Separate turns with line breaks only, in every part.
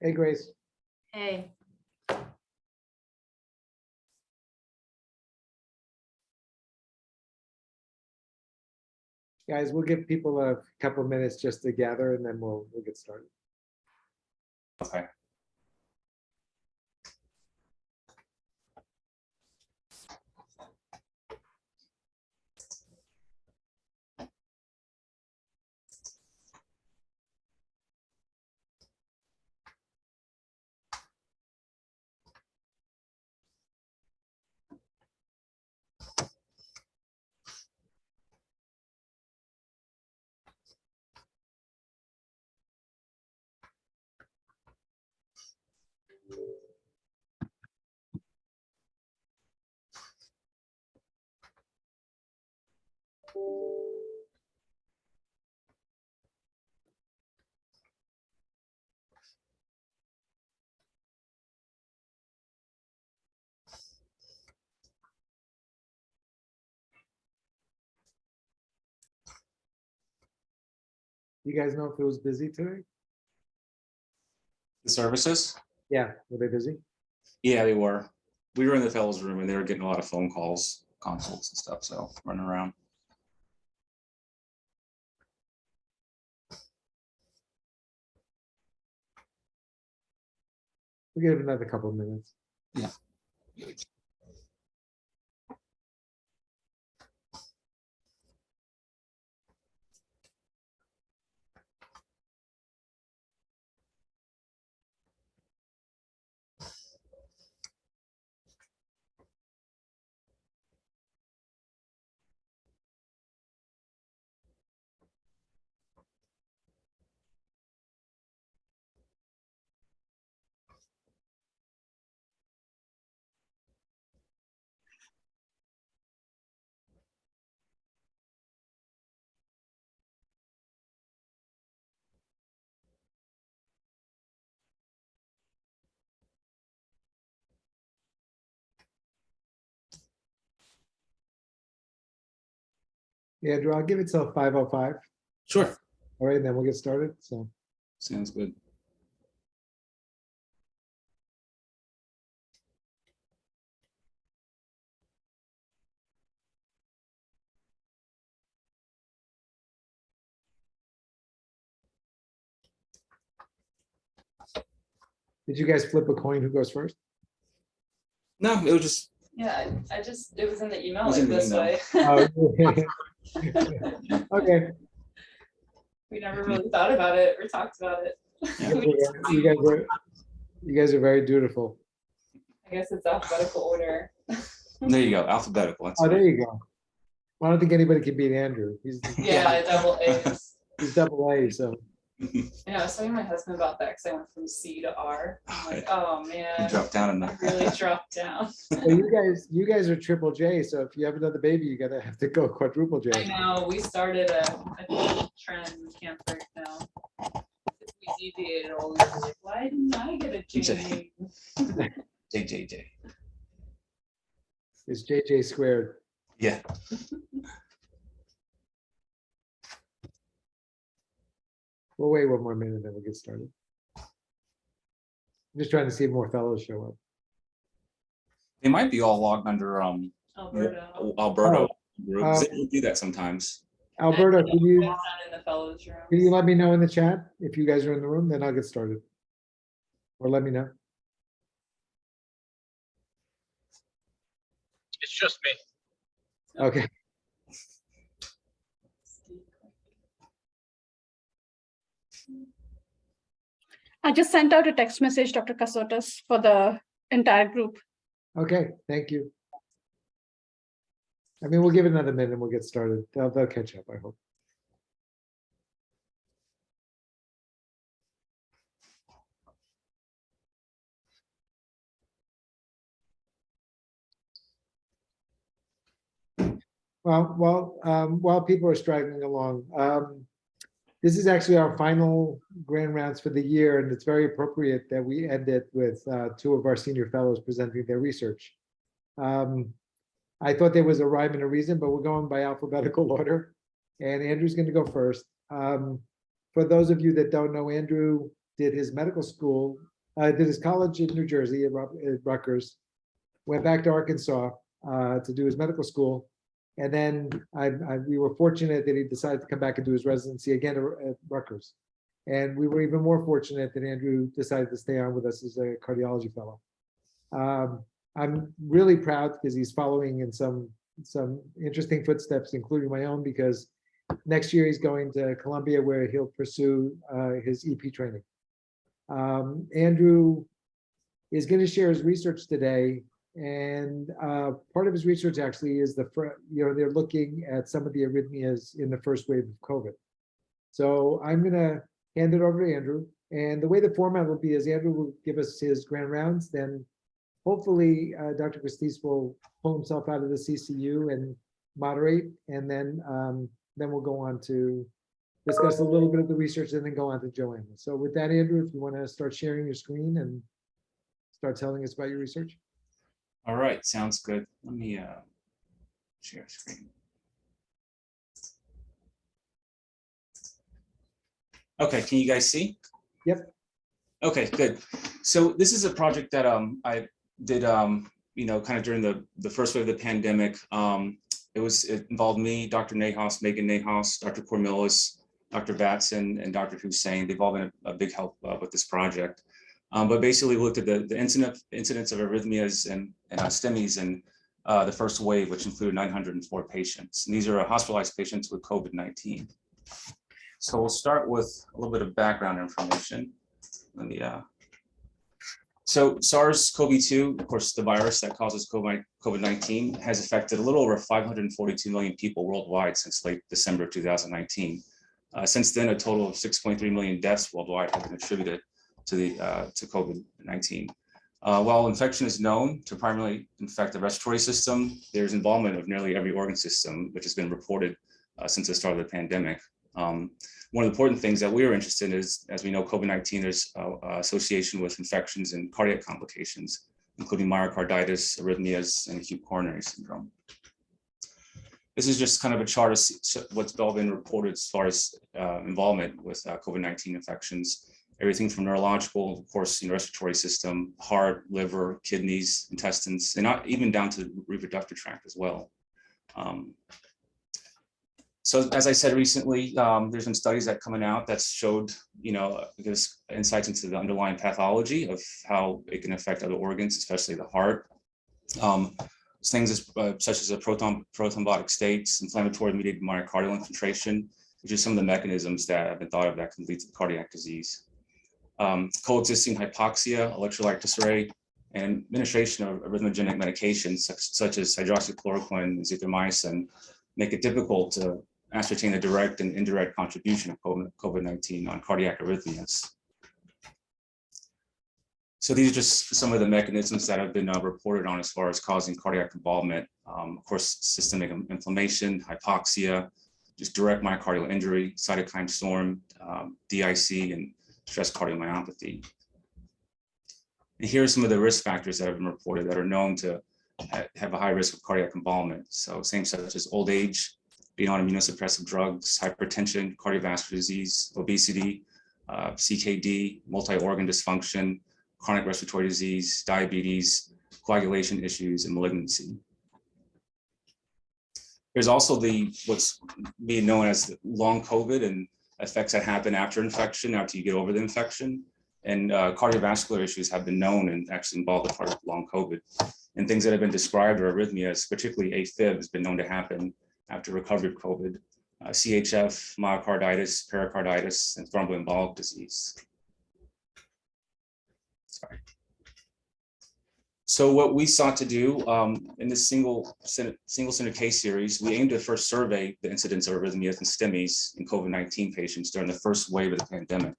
Hey, Grace.
Hey.
Guys, we'll give people a couple minutes just to gather and then we'll get started.
Okay.
You guys know if it was busy today?
The services?
Yeah, were they busy?
Yeah, they were. We were in the fellows room and they were getting a lot of phone calls, consults and stuff, so running around.
We'll give it another couple of minutes.
Yeah.
Yeah, Drew, I'll give it till 5:05.
Sure.
All right, and then we'll get started. So
Sounds good.
did you guys flip a coin? Who goes first?
No, it was just,
Yeah, it was in the email
It was
like
in the
this
email.
way.
Oh, okay.
We never really thought about it or talked about it.
You guys are very dutiful.
I guess it's alphabetical order.
there you go, alphabetical. That's
Oh, there
good.
you go. Well, I don't think anybody can beat Andrew.
Yeah, double A's.
He's double A, so.
Yeah, I was telling my husband about that because I went from C to R. I'm like, oh
You
man,
dropped down in
I
that.
really dropped down.
Well, you guys are triple J, so if you have another baby, you gotta have to go quadruple J.
I know, we started a trend, we can't break now. If we deviated all, we were like, why didn't I get a J?
JJJ.
It's JJ squared.
Yeah.
We'll wait one more minute, then we'll get started. I'm just trying to see if more fellows show up.
They might be all logged under
Alberta.
Alberta group. 'Cause
Uh,
they do that sometimes.
Alberta,
It's
can you
not in the fellows room.
let me know in the chat if you guys are in the room, then I'll get started. Or let me know.
It's just me.
Okay.
I just sent out a text message, Dr. Casotas, for the entire group.
Okay, thank you. I mean, we'll give it another minute and we'll get started. They'll catch up, I hope. While people are straggling along, this is actually our final grand rounds for the year, and it's very appropriate that we end it with two of our senior fellows presenting their research. I thought there was a rhyme and a reason, but we're going by alphabetical order, and Andrew's going to go first. For those of you that don't know, Andrew did his medical school did his college in New Jersey at Rutgers, went back to Arkansas to do his medical school. And then we were fortunate that he decided to come back and do his residency again at Rutgers. And we were even more fortunate that Andrew decided to stay on with us as a cardiology fellow. I'm really proud because he's following in some interesting footsteps, including my own, because next year he's going to Columbia where he'll pursue his EP training. Andrew is going to share his research today, and part of his research actually is they're looking at some of the arrhythmias in the first wave of COVID. So I'm going to hand it over to Andrew, and the way the format will be is Andrew will give us his grand rounds, then hopefully Dr. Christise will pull himself out of the CCU and moderate, and then we'll go on to discuss a little bit of the research and then go on to Joanna. So with that, Andrew, if you want to start sharing your screen and start telling us about your research.
All right, sounds good. Let me share screen. Okay, can you guys see?
Yep.
Okay, good. So this is a project that I did, kind of during the first wave of the pandemic. It involved me, Dr. Nahas, Megan Nahas, Dr. Cormelis, Dr. Batson, and Dr. Hussein. They've all been a big help with this project. But basically we looked at the incidence of arrhythmias and STEMIs in the first wave, which included 904 patients. And these are hospitalized patients with COVID-19. So we'll start with a little bit of background information. Let me, so SARS-CoV-2, of course, the virus that causes COVID-19 has affected a little over 542 million people worldwide since late December of 2019. Since then, a total of 6.3 million deaths worldwide have been attributed to COVID-19. While infection is known to primarily infect the respiratory system, there's involvement of nearly every organ system, which has been reported since the start of the pandemic. One of the important things that we were interested in is, as we know, COVID-19, there's association with infections and cardiac complications, including myocarditis, arrhythmias, and acute coronary syndrome. This is just kind of a chart of what's all been reported as far as involvement with COVID-19 infections. Everything from neurological, of course, respiratory system, heart, liver, kidneys, intestines, and not even down to the reproductive tract as well. So as I said recently, there's been studies that coming out that showed, gives insights into the underlying pathology of how it can affect other organs, especially the heart. Things such as a prothrombotic states, inflammatory mediated myocardial infiltration, which is some of the mechanisms that have been thought of that can lead to cardiac disease. Coexisting hypoxia, electrolyte disarray, and administration of arrhythmogenic medications such as hydroxychloroquine and azithromycin make it difficult to ascertain the direct and indirect contribution of COVID-19 on cardiac arrhythmias. So these are just some of the mechanisms that have been reported on as far as causing cardiac involvement. Of course, systemic inflammation, hypoxia, just direct myocardial injury, cytokine storm, DIC, and stress cardiomyopathy. And here are some of the risk factors that have been reported that are known to have a high risk of cardiac involvement. So things such as old age, being on immunosuppressive drugs, hypertension, cardiovascular disease, obesity, CKD, multi-organ dysfunction, chronic respiratory disease, diabetes, coagulation issues, and malignancy. There's also what's being known as long COVID and effects that happen after infection, after you get over the infection. And cardiovascular issues have been known and actually involved with part of long COVID. And things that have been described are arrhythmias, particularly AFib, has been known to happen after recovery of COVID, CHF, myocarditis, pericarditis, and thromboembolic disease. Sorry. So what we sought to do in this single center case series, we aimed to first survey the incidence of arrhythmias and STEMIs in COVID-19 patients during the first wave of the pandemic.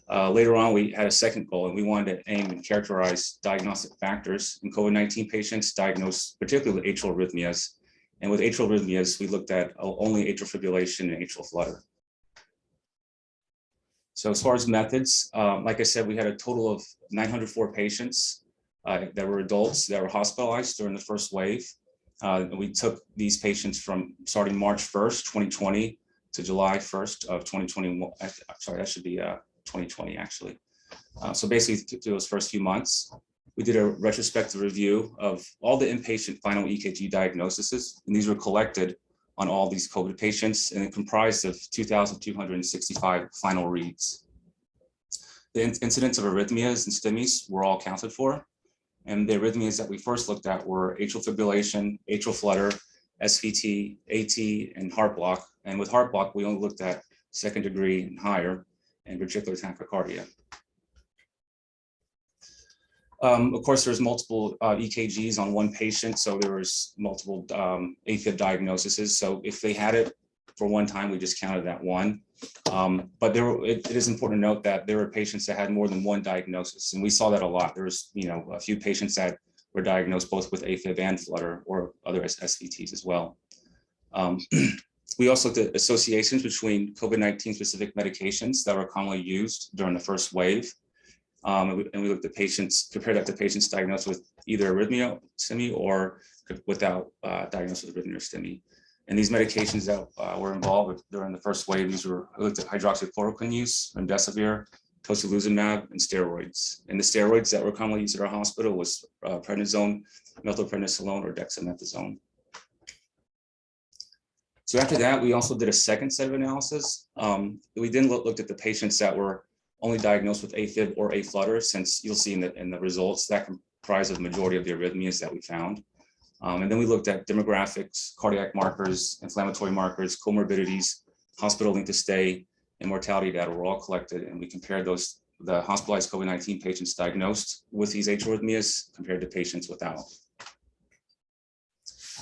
Later on, we had a second goal, and we wanted to aim and characterize diagnostic factors in COVID-19 patients diagnosed particularly with atrial arrhythmias. And with atrial arrhythmias, we looked at only atrial fibrillation and atrial flutter. So as far as methods, like I said, we had a total of 904 patients that were adults that were hospitalized during the first wave. We took these patients from starting March 1st, 2020 to July 1st of 2021. Sorry, that should be 2020 actually. So basically through those first few months, we did a retrospective review of all the inpatient final EKG diagnoses, and these were collected on all these COVID patients, and it comprised of 2,265 final reads. The incidence of arrhythmias and STEMIs were all accounted for, and the arrhythmias that we first looked at were atrial fibrillation, atrial flutter, SVT, AT, and heart block. And with heart block, we only looked at second degree and higher, and ventricular tachycardia. Of course, there's multiple EKGs on one patient, so there was multiple AFib diagnoses. So if they had it for one time, we just counted that one. But it is important to note that there were patients that had more than one diagnosis, and we saw that a lot. There was, a few patients that were diagnosed both with AFib and flutter or other SVTs as well. We also looked at associations between COVID-19 specific medications that were commonly used during the first wave. And we looked at patients, compared that to patients diagnosed with either arrhythmia, STEMI, or without diagnosis with arrhythmia or STEMI. And these medications that were involved during the first wave, we looked at hydroxychloroquine use, remdesivir, tocilizumab, and steroids. And the steroids that were commonly used at our hospital was prednisone, methylprednisolone, or dexamethasone. So after that, we also did a second set of analysis. We then looked at the patients that were only diagnosed with AFib or aflutter, since you'll see in the results that comprise of the majority of the arrhythmias that we found. And then we looked at demographics, cardiac markers, inflammatory markers, comorbidities, hospital length of stay, and mortality data were all collected, and we compared the hospitalized COVID-19 patients diagnosed with these atrial arrhythmias compared to patients without.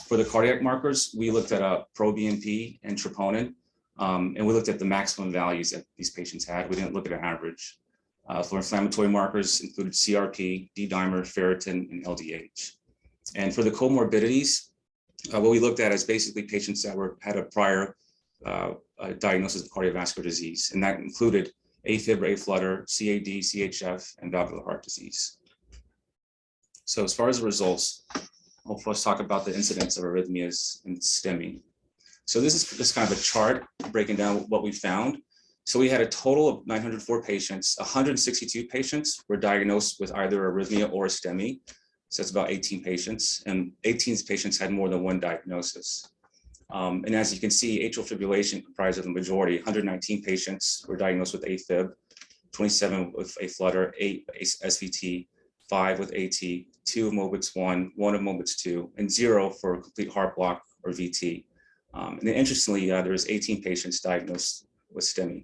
For the cardiac markers, we looked at pro-BNP and troponin, and we looked at the maximum values that these patients had. We didn't look at an average. For inflammatory markers included CRP, D-dimer, ferritin, and LDH. And for the comorbidities, what we looked at is basically patients that had a prior diagnosis of cardiovascular disease, and that included AFib or aflutter, CAD, CHF, and valvular heart disease. So as far as the results, I'll first talk about the incidence of arrhythmias and STEMI. So this is just kind of a chart breaking down what we found. So we had a total of 904 patients. 162 patients were diagnosed with either arrhythmia or a STEMI. So that's about 18 patients, and 18 patients had more than one diagnosis. And as you can see, atrial fibrillation comprised of the majority. 119 patients were diagnosed with AFib, 27 with aflutter, 8 SVT, 5 with AT, 2 of Mobitz 1, 1 of Mobitz 2, and 0 for complete heart block or VT. And then interestingly, there was 18 patients diagnosed with STEMI.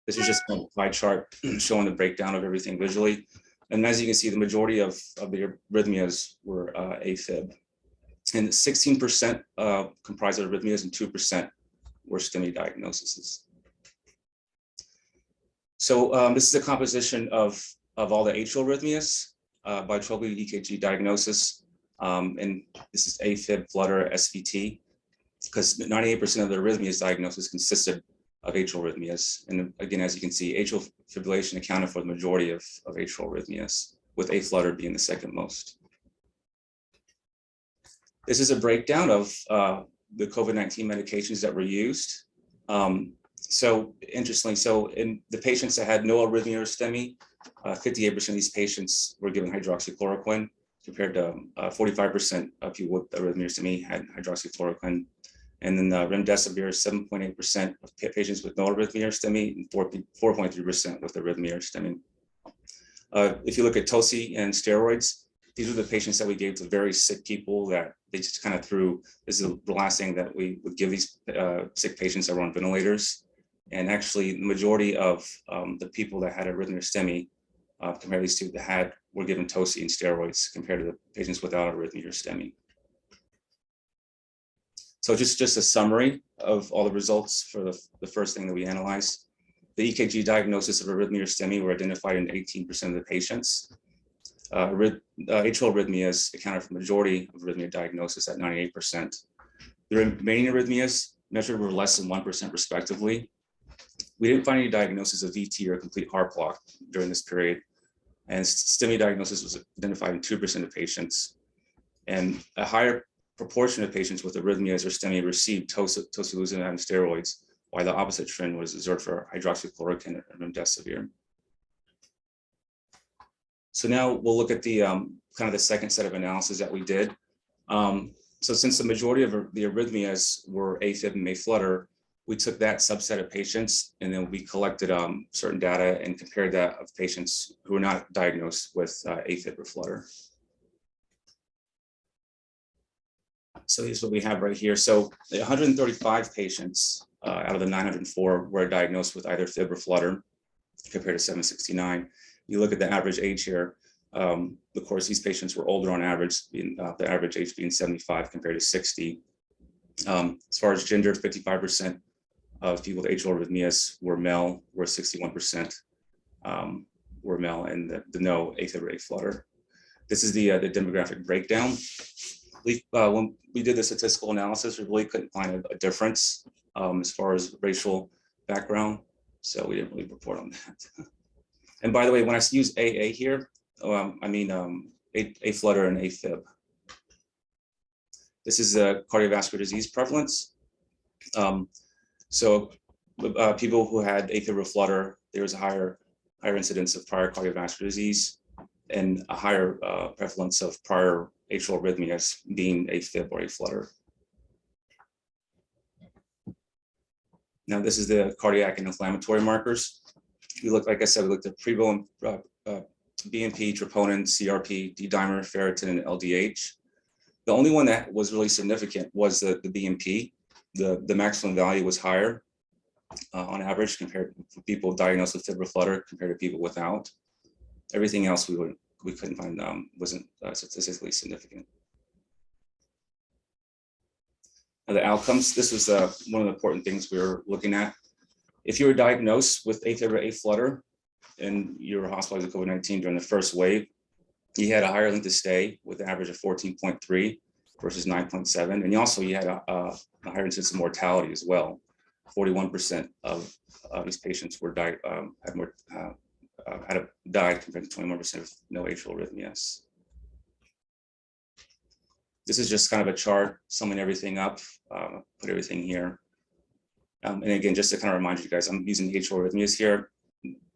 This is just a pie chart showing the breakdown of everything visually. And as you can see, the majority of the arrhythmias were AFib. And 16% comprised of arrhythmias and 2% were STEMI diagnoses. So this is a composition of all the atrial arrhythmias by 12-lead EKG diagnosis. And this is AFib, flutter, SVT, because 98% of the arrhythmias diagnosis consisted of atrial arrhythmias. And again, as you can see, atrial fibrillation accounted for the majority of atrial arrhythmias, with aflutter being the second most. This is a breakdown of the COVID-19 medications that were used. So interestingly, so in the patients that had no arrhythmia or STEMI, 58% of these patients were given hydroxychloroquine, compared to 45% of people with arrhythmia or STEMI had hydroxychloroquine. And then remdesivir, 7.8% of patients with no arrhythmia or STEMI, and 4.3% with arrhythmia or STEMI. If you look at toci and steroids, these are the patients that we gave to very sick people that they just kind of threw. This is the last thing that we would give these sick patients that were on ventilators. And actually, the majority of the people that had arrhythmia or STEMI, compared to these two that were given toci and steroids compared to the patients without arrhythmia or STEMI. So just a summary of all the results for the first thing that we analyzed. The EKG diagnosis of arrhythmia or STEMI were identified in 18% of the patients. Atrial arrhythmias accounted for the majority of arrhythmia diagnosis at 98%. The remaining arrhythmias measured were less than 1% respectively. We didn't find any diagnosis of VT or complete heart block during this period. And STEMI diagnosis was identified in 2% of patients. And a higher proportion of patients with arrhythmias or STEMI received tocilizumab and steroids, while the opposite trend was observed for hydroxychloroquine and remdesivir. So now we'll look at the kind of the second set of analysis that we did. So since the majority of the arrhythmias were AFib and aflutter, we took that subset of patients and then we collected certain data and compared that of patients who were not diagnosed with AFib or flutter. So here's what we have right here. So 135 patients out of the 904 were diagnosed with either fib or flutter, compared to 769. You look at the average age here. Of course, these patients were older on average, the average age being 75 compared to 60. As far as gender, 55% of people with atrial arrhythmias were male, where 61% were male, and the no AFib or aflutter. This is the demographic breakdown. When we did the statistical analysis, we really couldn't find a difference as far as racial background, so we didn't really report on that. And by the way, when I use AA here, I mean aflutter and afib. This is a cardiovascular disease prevalence. So people who had AFib or flutter, there was a higher incidence of prior cardiovascular disease and a higher prevalence of prior atrial arrhythmias, being AFib or aflutter. Now this is the cardiac and inflammatory markers. We looked, like I said, we looked at Prevo, BNP, troponin, CRP, D-dimer, ferritin, and LDH. The only one that was really significant was the BNP. The maximum value was higher on average compared to people diagnosed with fib or flutter compared to people without. Everything else we couldn't find wasn't statistically significant. Now the outcomes, this was one of the important things we were looking at. If you were diagnosed with AFib or aflutter and you were hospitalized with COVID-19 during the first wave, you had a higher length of stay with an average of 14.3 versus 9.7. And you had a higher incidence of mortality as well. 41% of these patients were died compared to 21% of no atrial arrhythmias. This is just kind of a chart summing everything up, put everything here. And again, just to kind of remind you guys, I'm using atrial arrhythmias here.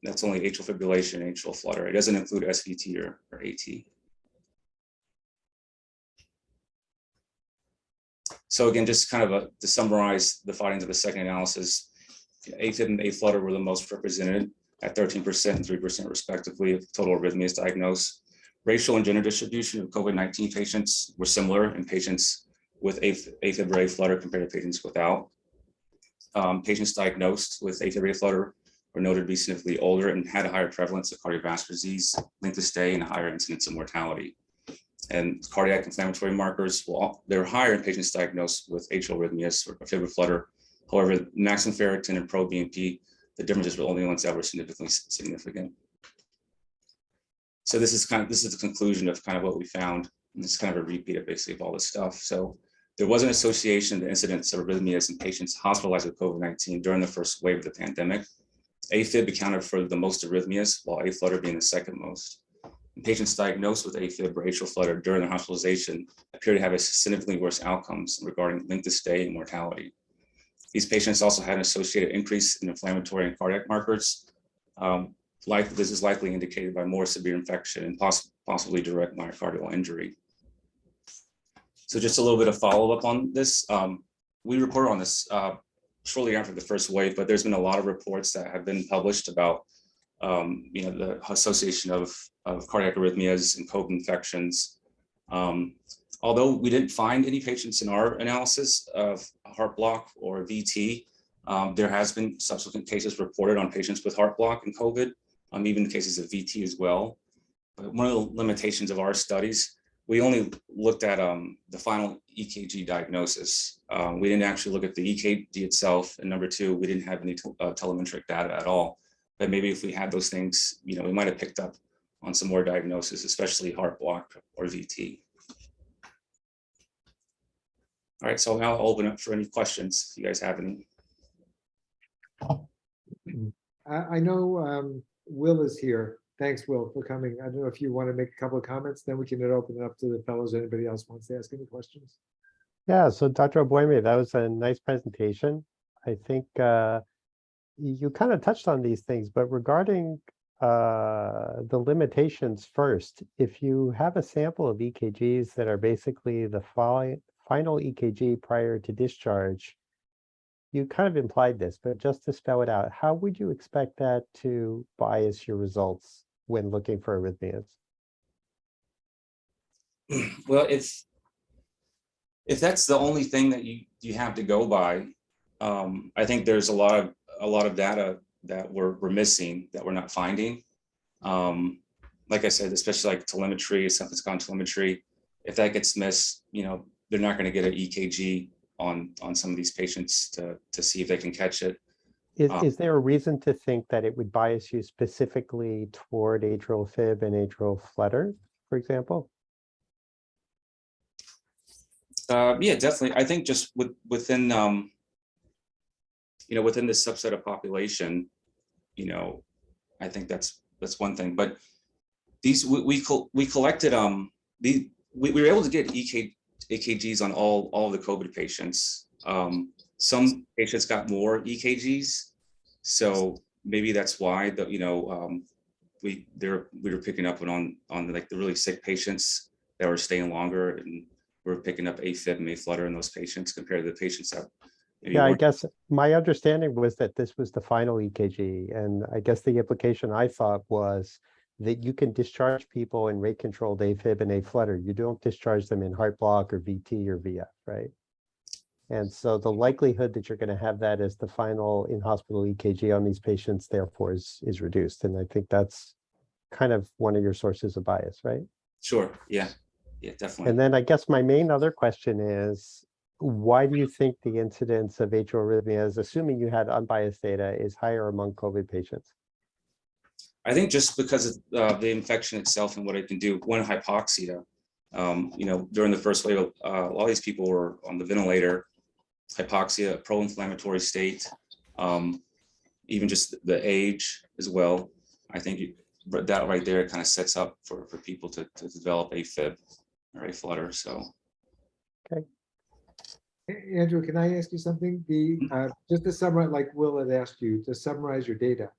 That's only atrial fibrillation and atrial flutter. It doesn't include SVT or AT. So again, just kind of to summarize the findings of the second analysis, AFib and aflutter were the most represented at 13% and 3% respectively of total arrhythmias diagnosed. Racial and gender distribution of COVID-19 patients were similar in patients with AFib or aflutter compared to patients without. Patients diagnosed with AFib or aflutter were noted to be significantly older and had a higher prevalence of cardiovascular disease, length of stay, and a higher incidence of mortality. And cardiac inflammatory markers, well, they're higher in patients diagnosed with atrial arrhythmias or fib or flutter. However, maximum ferritin and pro-BNP, the differences were only ones that were significantly significant. So this is the conclusion of kind of what we found. And this is kind of a repeat of basically of all this stuff. So there was an association in the incidence of arrhythmias in patients hospitalized with COVID-19 during the first wave of the pandemic. AFib accounted for the most arrhythmias, while aflutter being the second most. And patients diagnosed with AFib or atrial flutter during their hospitalization appear to have a significantly worse outcomes regarding length of stay and mortality. These patients also had an associated increase in inflammatory and cardiac markers. This is likely indicated by more severe infection and possibly direct myocardial injury. So just a little bit of follow-up on this. We reported on this shortly after the first wave, but there's been a lot of reports that have been published about the association of cardiac arrhythmias and COVID infections. Although we didn't find any patients in our analysis of heart block or VT, there has been subsequent cases reported on patients with heart block and COVID, even cases of VT as well. But one of the limitations of our studies, we only looked at the final EKG diagnosis. We didn't actually look at the EKG itself. And number two, we didn't have any telemetric data at all. But maybe if we had those things, we might have picked up on some more diagnosis, especially heart block or VT. All right, so now I'll open up for any questions if you guys have any.
I know Will is here. Thanks, Will, for coming. I don't know if you want to make a couple of comments, then we can open it up to the fellows. Anybody else wants to ask any questions?
Yeah, so Dr. Aboyme, that was a nice presentation. I think you kind of touched on these things, but regarding the limitations first. If you have a sample of EKGs that are basically the final EKG prior to discharge, you kind of implied this, but just to spell it out, how would you expect that to bias your results when looking for arrhythmias?
Well, if that's the only thing that you have to go by, I think there's a lot of data that we're missing, that we're not finding. Like I said, especially like telemetry, something's gone telemetry. If that gets missed, they're not going to get an EKG on some of these patients to see if they can catch it.
Is there a reason to think that it would bias you specifically toward atrial fib and atrial flutter, for example?
Yeah, definitely. I think just within within this subset of population, I think that's one thing. But these we collected we were able to get EKGs on all of the COVID patients. Some patients got more EKGs, so maybe that's why we were picking up on like the really sick patients that were staying longer, and we're picking up AFib and AFlutter in those patients compared to the patients that
yeah, I guess my understanding was that this was the final EKG, and I guess the implication I thought was that you can discharge people in rate-controlled AFib and AFlutter. You don't discharge them in heart block or VT or VF, right? And so the likelihood that you're going to have that as the final in-hospital EKG on these patients, therefore, is reduced. And I think that's kind of one of your sources of bias, right?
Sure. Yeah. Yeah, definitely.
And then I guess my main other question is, why do you think the incidence of atrial arrhythmias, assuming you had unbiased data, is higher among COVID patients?
I think just because of the infection itself and what it can do. One, hypoxia. During the first wave, a lot of these people were on the ventilator. Hypoxia, pro-inflammatory state, even just the age as well. I think that right there kind of sets up for people to develop AFib or AFlutter. So,
okay.
Andrew, can I ask you something? Just to summarize, like Will had asked you to summarize your data,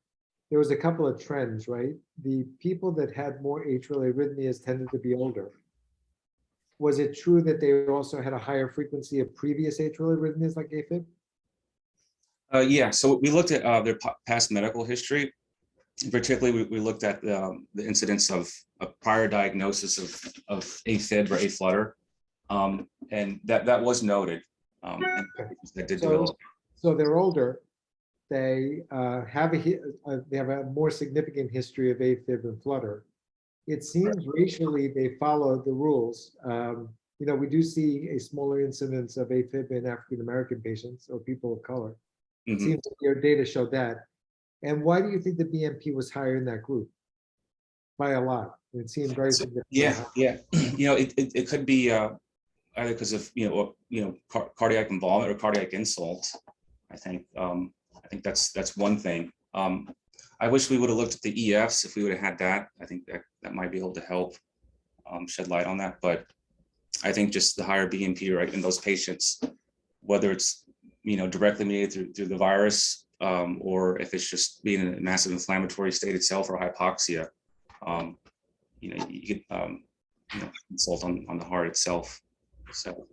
there was a couple of trends, right? The people that had more atrial arrhythmias tended to be older. Was it true that they also had a higher frequency of previous atrial arrhythmias like AFib?
Yeah, so we looked at their past medical history. Particularly, we looked at the incidence of a prior diagnosis of AFib or AFlutter, and that was noted. That did develop.
So they're older. They have a more significant history of AFib and flutter. It seems racially they follow the rules. We do see a smaller incidence of AFib in African American patients or people of color. It seems that your data showed that. And why do you think the BNP was higher in that group? By a lot. It seemed very significant.
Yeah. It could be either because of cardiac involvement or cardiac insult. I think that's one thing. I wish we would have looked at the EFs if we would have had that. I think that might be able to help shed light on that. But I think just the higher BNP right in those patients, whether it's directly mediated through the virus, or if it's just being in a massive inflammatory state itself or hypoxia, you get insult on the heart itself. So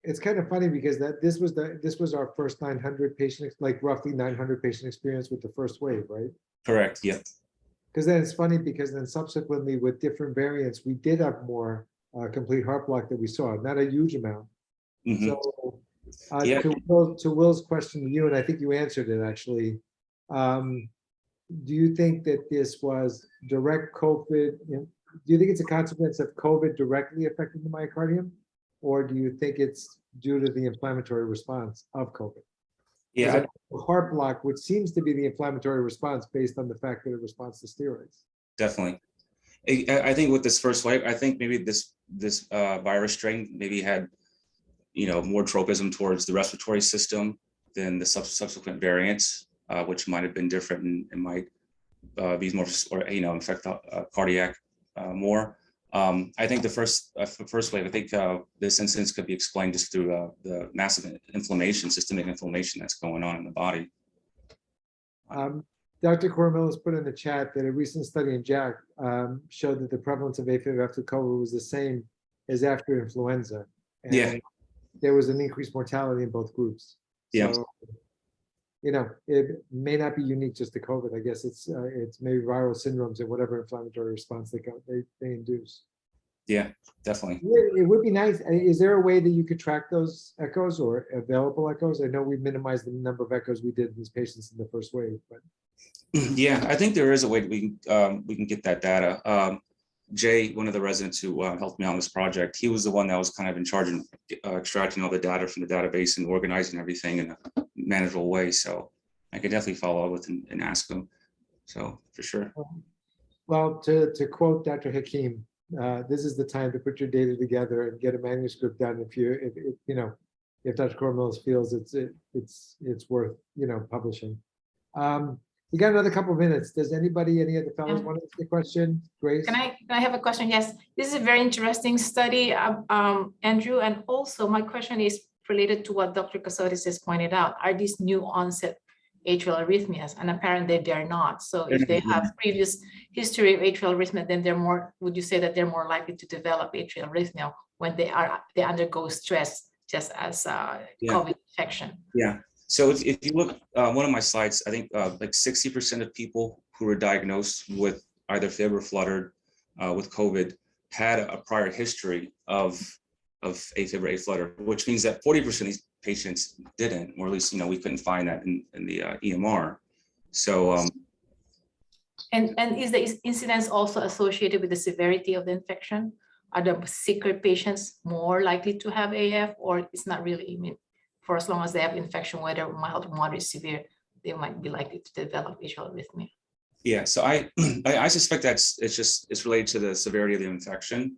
it's kind of funny because this was our first 900 patient, like roughly 900 patient experience with the first wave, right?
Correct. Yeah.
Because then it's funny because then subsequently with different variants, we did have more complete heart block that we saw, not a huge amount. So to Will's question to you, and I think you answered it actually. Do you think that this was direct COVID? Do you think it's a consequence of COVID directly affecting the myocardium? Or do you think it's due to the inflammatory response of COVID?
Yeah.
Heart block, which seems to be the inflammatory response based on the fact that it responds to steroids.
Definitely. I think with this first wave, I think maybe this virus strain maybe had, more tropism towards the respiratory system than the subsequent variants, which might have been different and might be more, or infect cardiac more. I think the first wave, I think this incidence could be explained just through the massive inflammation, systemic inflammation that's going on in the body.
Dr. Cormillis put in the chat that a recent study in JACC showed that the prevalence of AFib after COVID was the same as after influenza. And
Yeah.
there was an increased mortality in both groups.
Yeah.
So, you know, it may not be unique just to COVID. I guess it's maybe viral syndromes and whatever inflammatory response they induce.
Yeah, definitely.
It would be nice. Is there a way that you could track those echoes or available echoes? I know we minimized the number of echoes we did in these patients in the first wave, but
Yeah, I think there is a way that we can get that data. Jay, one of the residents who helped me on this project, he was the one that was kind of in charge of extracting all the data from the database and organizing everything in a manageable way. So I could definitely follow up with and ask him. So for sure.
well, to quote Dr. Hakim, this is the time to put your data together and get a manuscript done. If you know, if Dr. Cormillis feels it's worth, you know, publishing. We got another couple of minutes. Does any of the fellows want to ask a question? Grace?
Can I have a question? Yes, this is a very interesting study, Andrew, and also my question is related to what Dr. Casotis has pointed out. Are these new onset atrial arrhythmias? And apparently they are not. So if they have previous history of atrial arrhythmia, then they're more, would you say that they're more likely to develop atrial arrhythmia when they undergo stress, just as COVID infection?
Yeah. So if you look, one of my slides, I think like 60% of people who were diagnosed with either fib or fluttered with COVID had a prior history of AFib or aflutter, which means that 40% of these patients didn't, or at least, you know, we couldn't find that in the EMR. So.
And is the incidence also associated with the severity of the infection? Are the sicker patients more likely to have AF, or it's not really? I mean, for as long as they have infection, whether mild, moderate, severe, they might be likely to develop atrial arrhythmia.
Yeah, so I suspect it's related to the severity of the infection.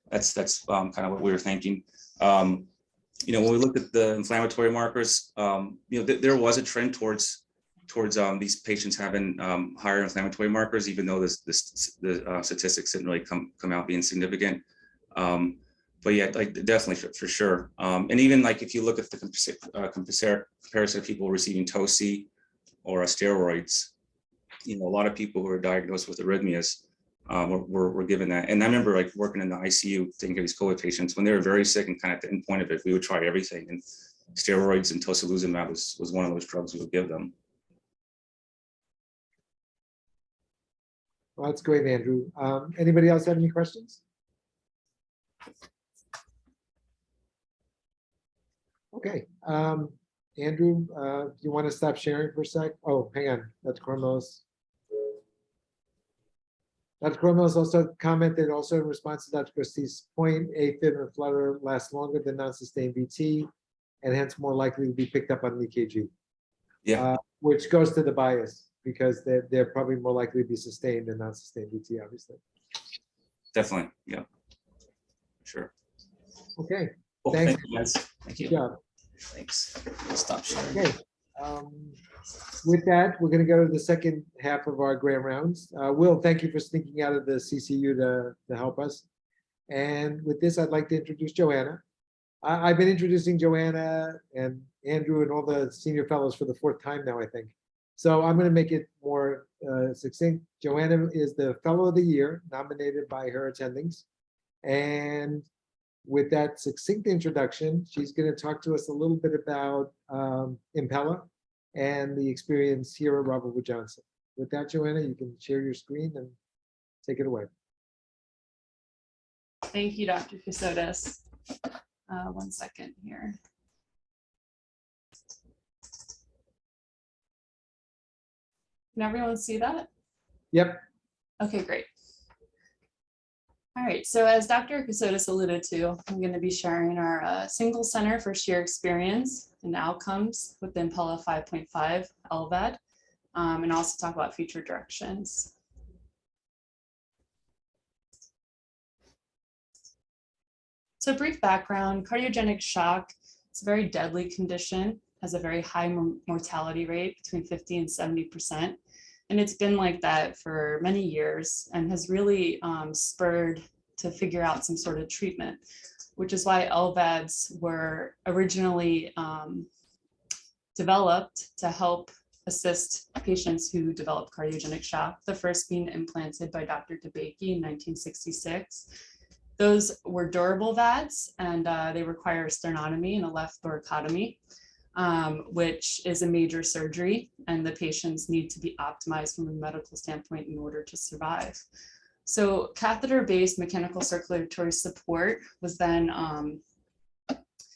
That's kind of what we were thinking. You know, when we looked at the inflammatory markers, you know, there was a trend towards these patients having higher inflammatory markers, even though the statistics didn't really come out being significant. But yeah, like definitely for sure. And even like if you look at the comparison of people receiving TOSI or steroids, you know, a lot of people who are diagnosed with arrhythmias were given that. And I remember like working in the ICU taking care of these COVID patients when they were very sick and kind of at the end point of it, we would try everything. And steroids and tocilizumab was one of those drugs we would give them.
Well, that's great, Andrew. Anybody else have any questions? Okay, Andrew, do you want to stop sharing for a sec? Oh, hang on, Dr. Cormillis. Dr. Cormillis also commented also in response to Dr. Christie's point, AFib and flutter last longer than non-sustained VT and hence more likely to be picked up on an EKG.
Yeah.
Which goes to the bias because they're probably more likely to be sustained than non-sustained VT, obviously.
Definitely, yeah, sure.
Okay.
Well,
Thanks.
thank you guys. Thank you.
Good job.
Thanks. Stop sharing.
Okay. With that, we're going to go to the second half of our grand rounds. Will, thank you for sneaking out of the CCU to help us. And with this, I'd like to introduce Joanna. I've been introducing Joanna and Andrew and all the senior fellows for the fourth time now, I think. So I'm going to make it more succinct. Joanna is the Fellow of the Year, nominated by her attendings. And with that succinct introduction, she's going to talk to us a little bit about Impella and the experience here at Robert Wood Johnson. With that, Joanna, you can share your screen and take it away.
Thank you, Dr. Casotis. 1 second here. Can everyone see that?
Yep.
Okay, great. All right, so as Dr. Casotis alluded to, I'm going to be sharing our single center first year experience and outcomes with the Impella 5.5 LVAD, and also talk about future directions. So brief background, cardiogenic shock, it's a very deadly condition, has a very high mortality rate between 50 and 70%. And it's been like that for many years and has really spurred to figure out some sort of treatment, which is why LVADs were originally developed to help assist patients who develop cardiogenic shock, the first being implanted by Dr. DeBakey in 1966. Those were durable VADs, and they require sternotomy and a left thoracotomy, which is a major surgery, and the patients need to be optimized from a medical standpoint in order to survive. So catheter-based mechanical circulatory support was then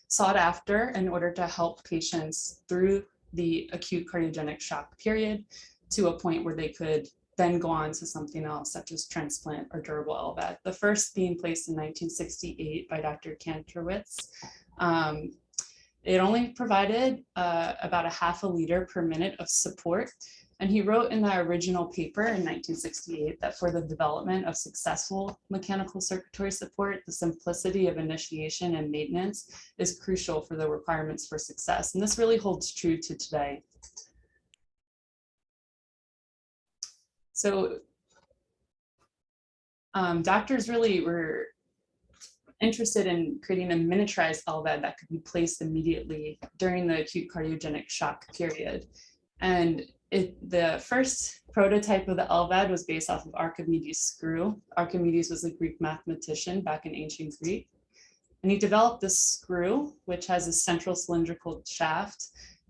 sought after in order to help patients through the acute cardiogenic shock period to a point where they could then go on to something else, such as transplant or durable LVAD. The first being placed in 1968 by Dr. Kantrowitz. It only provided about a ½ liter per minute of support. And he wrote in the original paper in 1968 that for the development of successful mechanical circulatory support, the simplicity of initiation and maintenance is crucial for the requirements for success. And this really holds true to today. So doctors really were interested in creating a miniaturized LVAD that could be placed immediately during the acute cardiogenic shock period. And the first prototype of the LVAD was based off of Archimedes' screw. Archimedes was a Greek mathematician back in ancient Greek. And he developed this screw, which has a central cylindrical shaft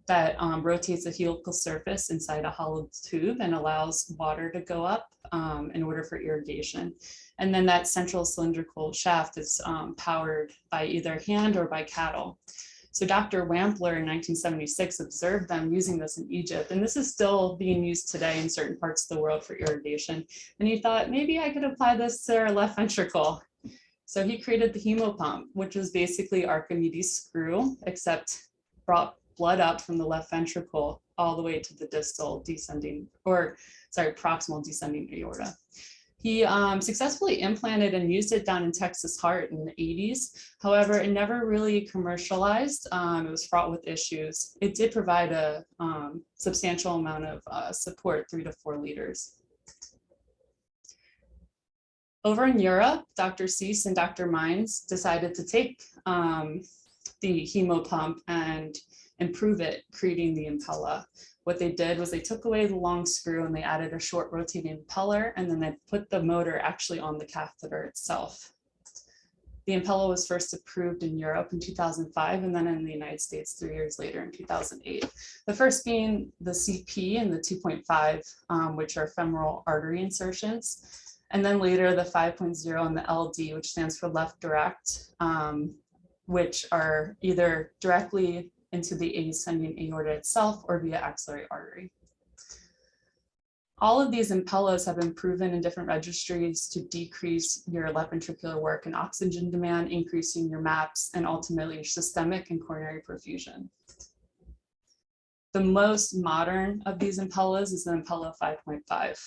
that rotates a helical surface inside a hollow tube and allows water to go up in order for irrigation. And then that central cylindrical shaft is powered by either hand or by cattle. So Dr. Wampler in 1976 observed them using this in Egypt, and this is still being used today in certain parts of the world for irrigation. And he thought, maybe I could apply this to our left ventricle. So he created the hemopump, which was basically Archimedes' screw, except brought blood up from the left ventricle all the way to the distal descending, or sorry, proximal descending aorta. He successfully implanted and used it down in Texas Heart in the 80s. However, it never really commercialized. It was fraught with issues. It did provide a substantial amount of support, 3 to 4 liters. Over in Europe, Dr. Cease and Dr. Mines decided to take the hemopump and improve it, creating the Impella. What they did was they took away the long screw and they added a short rotating impeller, and then they put the motor actually on the catheter itself. The Impella was first approved in Europe in 2005 and then in the United States 3 years later in 2008. The first being the CP and the 2.5, which are femoral artery insertions. And then later the 5.0 and the LD, which stands for left direct, which are either directly into the ascending aorta itself or via axillary artery. All of these Impellas have been proven in different registries to decrease your left ventricular work and oxygen demand, increasing your MAPS, and ultimately your systemic and coronary perfusion. The most modern of these Impellas is the Impella 5.5.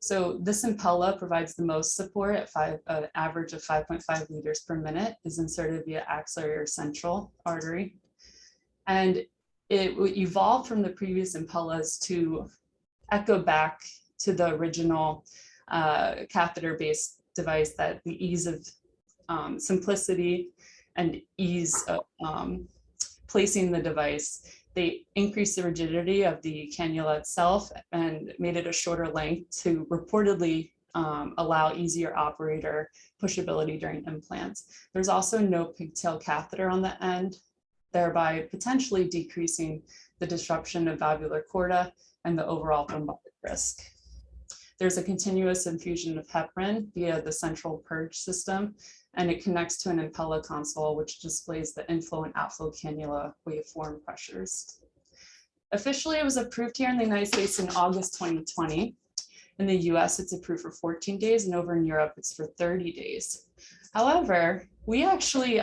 So this Impella provides the most support at an average of 5.5 liters per minute, is inserted via axillary or central artery. And it evolved from the previous Impellas to echo back to the original catheter-based device, that the ease of simplicity and ease of placing the device. They increased the rigidity of the cannula itself and made it a shorter length to reportedly allow easier operator pushability during implants. There's also no pigtail catheter on the end, thereby potentially decreasing the disruption of valvular chorda and the overall thrombotic risk. There's a continuous infusion of heparin via the central purge system, and it connects to an Impella console, which displays the inflow and outflow cannula waveform pressures. Officially, it was approved here in the United States in August 2020. In the US, it's approved for 14 days, and over in Europe, it's for 30 days. However, we actually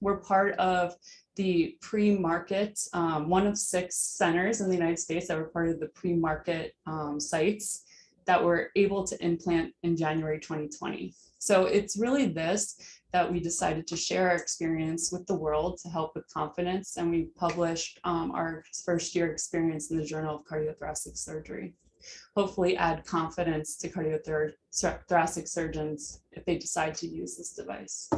were part of the pre-market, one of 6 centers in the United States that were part of the pre-market sites that were able to implant in January 2020. So it's really this that we decided to share our experience with the world to help with confidence, and we published our first year experience in the Journal of Cardiothoracic Surgery. Hopefully add confidence to cardiothoracic surgeons if they decide to use this device.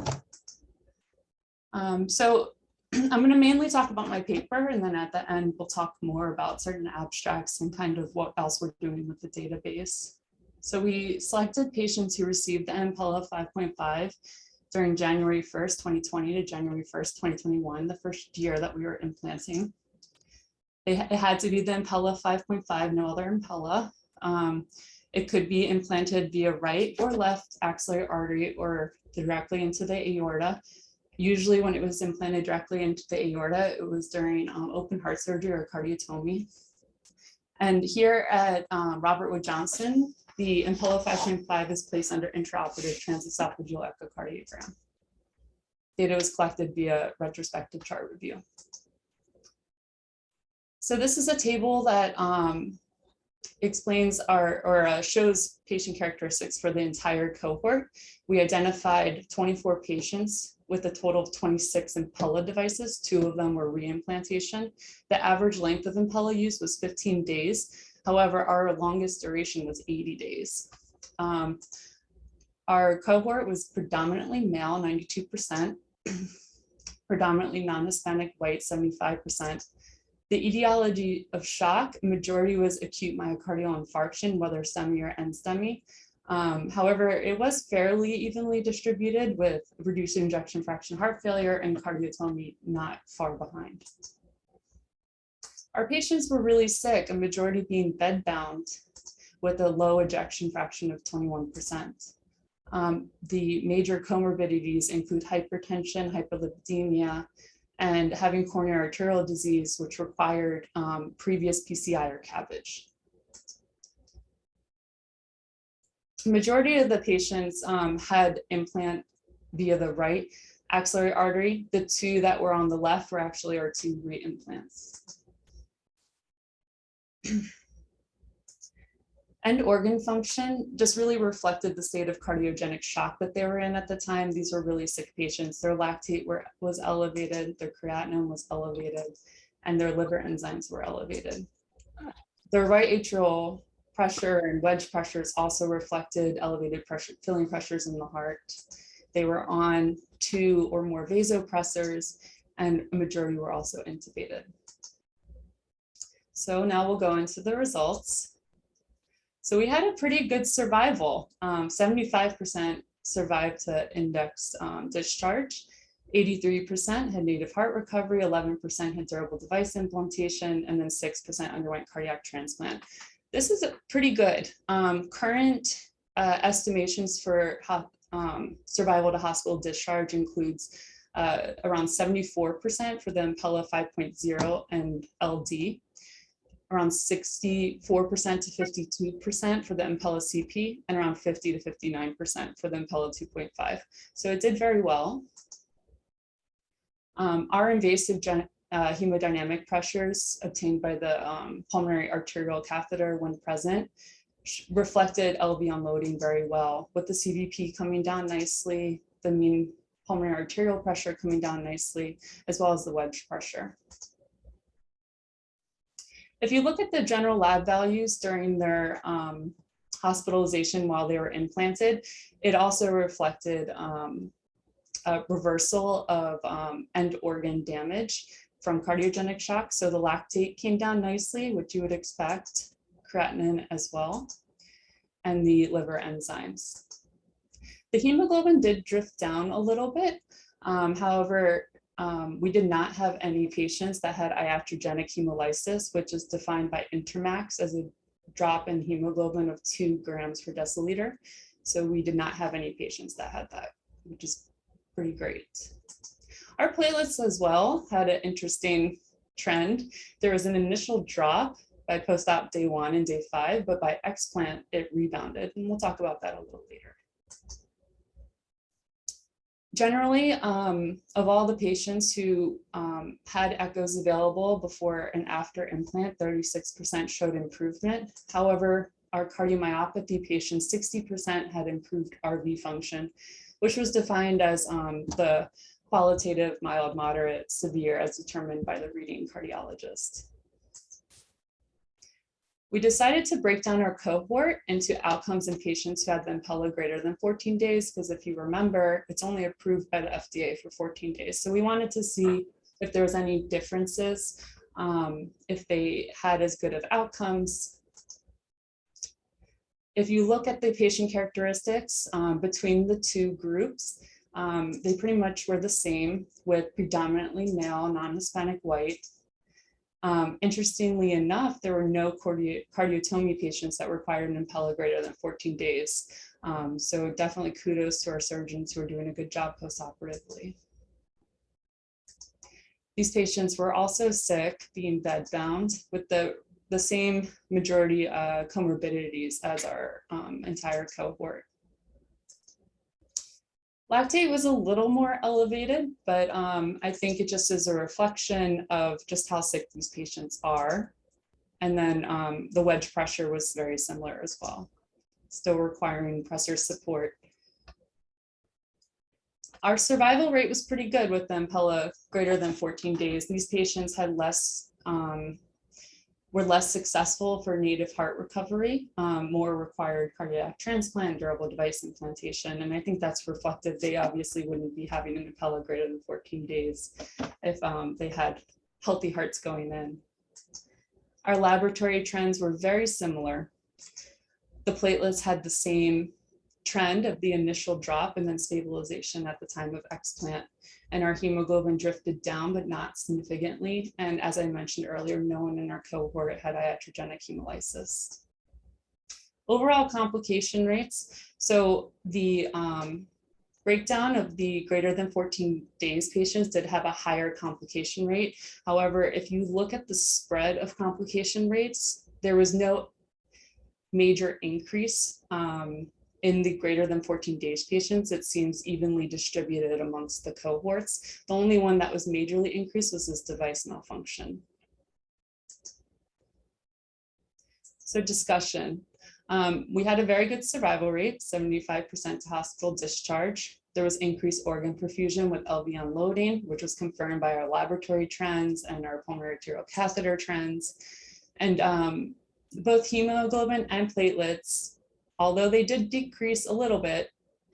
So I'm going to mainly talk about my paper, and then at the end, we'll talk more about certain abstracts and kind of what else we're doing with the database. So we selected patients who received the Impella 5.5 during January 1st, 2020 to January 1st, 2021, the first year that we were implanting. It had to be the Impella 5.5, no other Impella. It could be implanted via right or left axillary artery or directly into the aorta. Usually when it was implanted directly into the aorta, it was during open heart surgery or cardiotomy. And here at Robert Wood Johnson, the Impella 5.5 is placed under intraoperative transesophageal echocardiogram. Data was collected via retrospective chart review. So this is a table that explains or shows patient characteristics for the entire cohort. We identified 24 patients with a total of 26 Impella devices. 2 of them were reimplantation. The average length of Impella use was 15 days. However, our longest duration was 80 days. Our cohort was predominantly male, 92%, predominantly non-Hispanic white, 75%. The etiology of shock, majority was acute myocardial infarction, whether STEMI or NSTEMI. However, it was fairly evenly distributed with reduced ejection fraction heart failure and cardiotomy not far behind. Our patients were really sick, a majority being bedbound with a low ejection fraction of 21%. The major comorbidities include hypertension, hyperlipidemia, and having coronary arterial disease, which required previous PCI or CABG. The majority of the patients had implant via the right axillary artery. The 2 that were on the left were actually our 2 reimplants. End organ function just really reflected the state of cardiogenic shock that they were in at the time. These were really sick patients. Their lactate was elevated, their creatinine was elevated, and their liver enzymes were elevated. Their right atrial pressure and wedge pressures also reflected elevated pressure, filling pressures in the heart. They were on 2 or more vasopressors, and a majority were also intubated. So now we'll go into the results. So we had a pretty good survival. 75% survived to index discharge. 83% had native heart recovery, 11% had durable device implantation, and then 6% underwent cardiac transplant. This is pretty good. Current estimations for survival to hospital discharge includes around 74% for the Impella 5.0 and LD, around 64% to 52% for the Impella CP, and around 50 to 59% for the Impella 2.5. So it did very well. Our invasive hemodynamic pressures obtained by the pulmonary arterial catheter when present reflected LV unloading very well, with the CVP coming down nicely, the mean pulmonary arterial pressure coming down nicely, as well as the wedge pressure. If you look at the general lab values during their hospitalization while they were implanted, it also reflected a reversal of end organ damage from cardiogenic shock. So the lactate came down nicely, which you would expect, creatinine as well, and the liver enzymes. The hemoglobin did drift down a little bit. However, we did not have any patients that had iatrogenic hemolysis, which is defined by Intermax as a drop in hemoglobin of 2 grams per deciliter. So we did not have any patients that had that, which is pretty great. Our platelets as well had an interesting trend. There was an initial drop by post-op day 1 and day 5, but by explant, it rebounded. And we'll talk about that a little later. Generally, of all the patients who had echoes available before and after implant, 36% showed improvement. However, our cardiomyopathy patients, 60% had improved RV function, which was defined as the qualitative, mild, moderate, severe, as determined by the reading cardiologist. We decided to break down our cohort into outcomes in patients who had the Impella greater than 14 days, because if you remember, it's only approved by the FDA for 14 days. So we wanted to see if there was any differences, if they had as good of outcomes. If you look at the patient characteristics between the two groups, they pretty much were the same, with predominantly male, non-Hispanic white. Interestingly enough, there were no cardiotomy patients that required an Impella greater than 14 days. So definitely kudos to our surgeons who are doing a good job postoperatively. These patients were also sick, being bedbound, with the same majority comorbidities as our entire cohort. Lactate was a little more elevated, but I think it just is a reflection of just how sick these patients are. And then the wedge pressure was very similar as well, still requiring pressor support. Our survival rate was pretty good with the Impella greater than 14 days. These patients had were less successful for native heart recovery, more required cardiac transplant, durable device implantation. And I think that's reflective. They obviously wouldn't be having an Impella greater than 14 days if they had healthy hearts going in. Our laboratory trends were very similar. The platelets had the same trend of the initial drop and then stabilization at the time of explant. And our hemoglobin drifted down, but not significantly. And as I mentioned earlier, no one in our cohort had iatrogenic hemolysis. Overall complication rates. So the breakdown of the greater than 14 days patients did have a higher complication rate. However, if you look at the spread of complication rates, there was no major increase in the greater than 14 days patients. It seems evenly distributed amongst the cohorts. The only one that was majorly increased was this device malfunction. So discussion. We had a very good survival rate, 75% to hospital discharge. There was increased organ perfusion with LV unloading, which was confirmed by our laboratory trends and our pulmonary arterial catheter trends. And both hemoglobin and platelets, although they did decrease a little bit,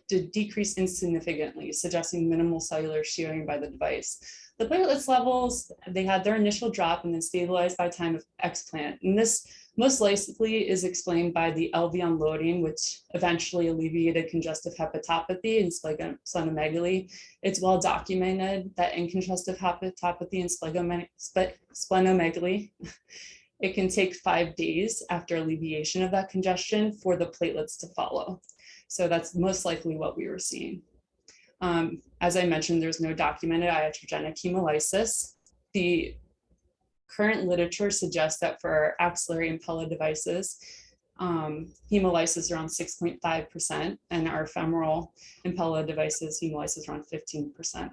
did decrease insignificantly, suggesting minimal cellular shearing by the device. The platelets levels, they had their initial drop and then stabilized by time of explant. And this most likely is explained by the LV unloading, which eventually alleviated congestive hepatopathy and splenomegaly. It's well documented that in congestive hepatopathy and splenomegaly, it can take 5 days after alleviation of that congestion for the platelets to follow. So that's most likely what we were seeing. As I mentioned, there's no documented iatrogenic hemolysis. The current literature suggests that for our axillary Impella devices, hemolysis around 6.5%, and our femoral Impella devices, hemolysis around 15%.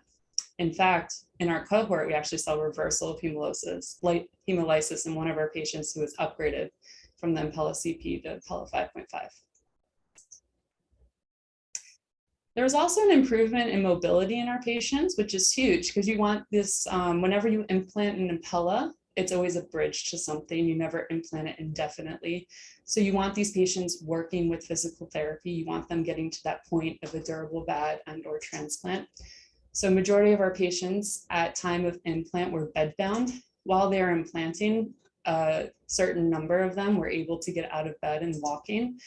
In fact, in our cohort, we actually saw reversal of hemolysis in one of our patients who was upgraded from the Impella CP to Impella 5.5. There was also an improvement in mobility in our patients, which is huge because you want this, whenever you implant an Impella, it's always a bridge to something. You never implant it indefinitely. So you want these patients working with physical therapy. You want them getting to that point of a durable VAD and or transplant. So majority of our patients at time of implant were bedbound. While they were implanting, a certain number of them were able to get out of bed and walking.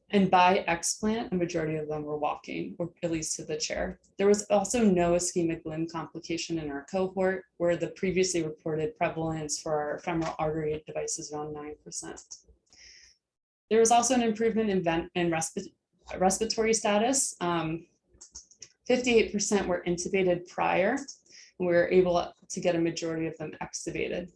And by explant, a majority of them were walking, or at least to the chair. There was also no ischemic limb complication in our cohort, where the previously reported prevalence for our femoral artery devices around 9%. There was also an improvement in respiratory status. 58% were intubated prior, and we were able to get a majority of them extubated.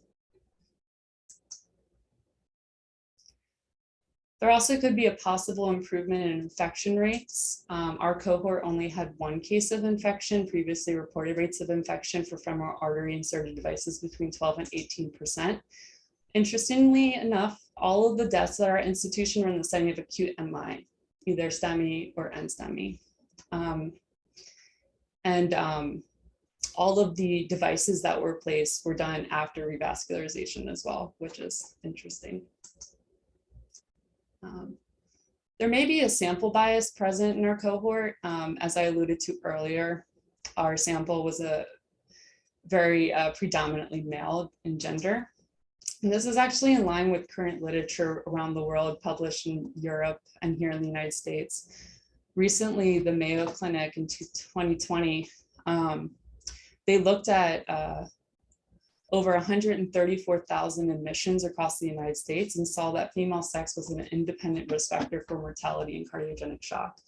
There also could be a possible improvement in infection rates. Our cohort only had 1 case of infection. Previously reported rates of infection for femoral artery inserted devices between 12 and 18%. Interestingly enough, all of the deaths at our institution were in the setting of acute MI, either STEMI or NSTEMI. All of the devices that were placed were done after revascularization as well, which is interesting. There may be a sample bias present in our cohort. As I alluded to earlier, our sample was a very predominantly male in gender. And this is actually in line with current literature around the world published in Europe and here in the United States. Recently, the Mayo Clinic in 2020, they looked at over 134,000 admissions across the United States and saw that female sex was an independent risk factor for mortality and cardiogenic shock.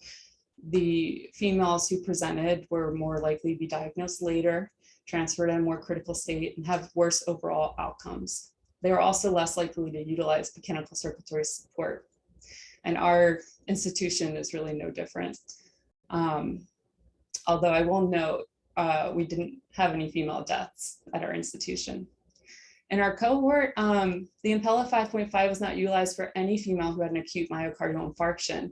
The females who presented were more likely to be diagnosed later, transferred in a more critical state, and have worse overall outcomes. They were also less likely to utilize mechanical circulatory support. And our institution is really no different. Although I will note, we didn't have any female deaths at our institution. In our cohort, the Impella 5.5 was not utilized for any female who had an acute myocardial infarction,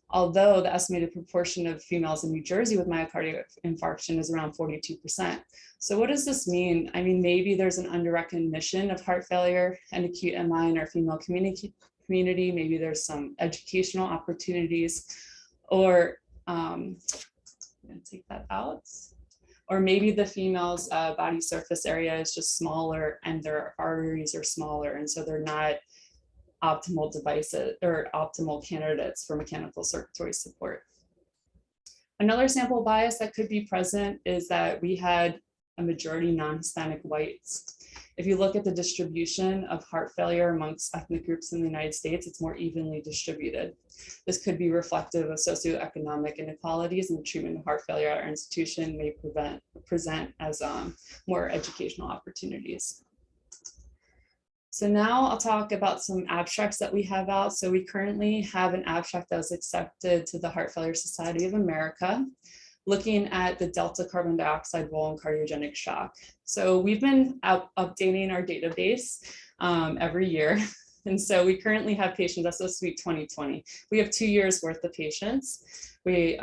although the estimated proportion of females in New Jersey with myocardial infarction is around 42%. So what does this mean? I mean, maybe there's an under-recognition of heart failure and acute MI in our female community. Maybe there's some educational opportunities, or I'm gonna take that out. Or maybe the female's body surface area is just smaller and their arteries are smaller, and so they're not optimal devices or optimal candidates for mechanical circulatory support. Another sample bias that could be present is that we had a majority non-Hispanic whites. If you look at the distribution of heart failure amongst ethnic groups in the United States, it's more evenly distributed. This could be reflective of socioeconomic inequalities, and the treatment of heart failure at our institution may present as more educational opportunities. So now I'll talk about some abstracts that we have out. So we currently have an abstract that was accepted to the Heart Failure Society of America, looking at the delta carbon dioxide role in cardiogenic shock. So we've been updating our database every year. And so we currently have patients, that's supposed to be 2020. We have 2 years worth of patients. We